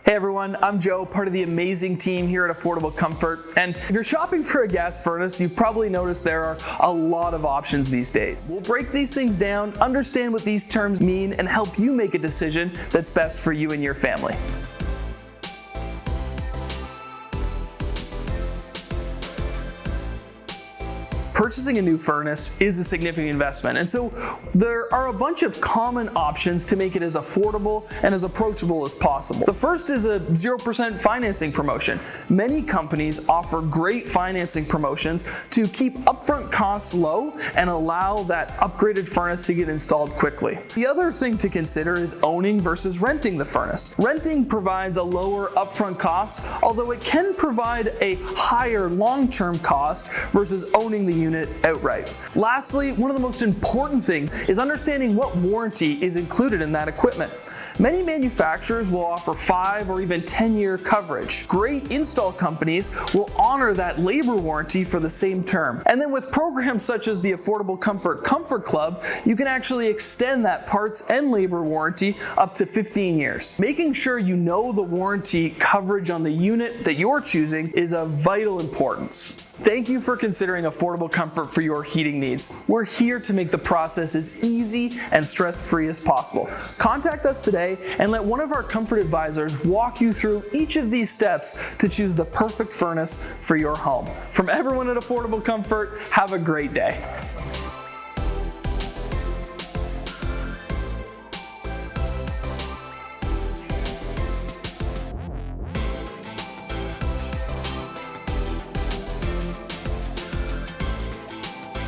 Hey everyone, I'm Joe, part of the amazing team here at Affordable Comfort. And if you're shopping for a gas furnace, you've probably noticed there are a lot of options these days. We'll break these things down, understand what these terms mean, and help you make a decision that's best for you and your family. Purchasing a new furnace is a significant investment, and so there are a bunch of common options to make it as affordable and as approachable as possible. The first is a 0% financing promotion. Many companies offer great financing promotions to keep upfront costs low and allow that upgraded furnace to get installed quickly. The other thing to consider is owning versus renting the furnace. Renting provides a lower upfront cost, although it can provide a higher long-term cost versus owning the unit outright. Lastly, one of the most important things is understanding what warranty is included in that equipment. Many manufacturers will offer 5 or even 10-year coverage. Great install companies will honor that labor warranty for the same term. And then with programs such as the Affordable Comfort Comfort Club, you can actually extend that parts and labor warranty up to 15 years. Making sure you know the warranty coverage on the unit that you're choosing is of vital importance. Thank you for considering Affordable Comfort for your heating needs. We're here to make the process as easy and stress-free as possible. Contact us today and let one of our comfort advisors walk you through each of these steps to choose the perfect furnace for your home. From everyone at Affordable Comfort, have a great day.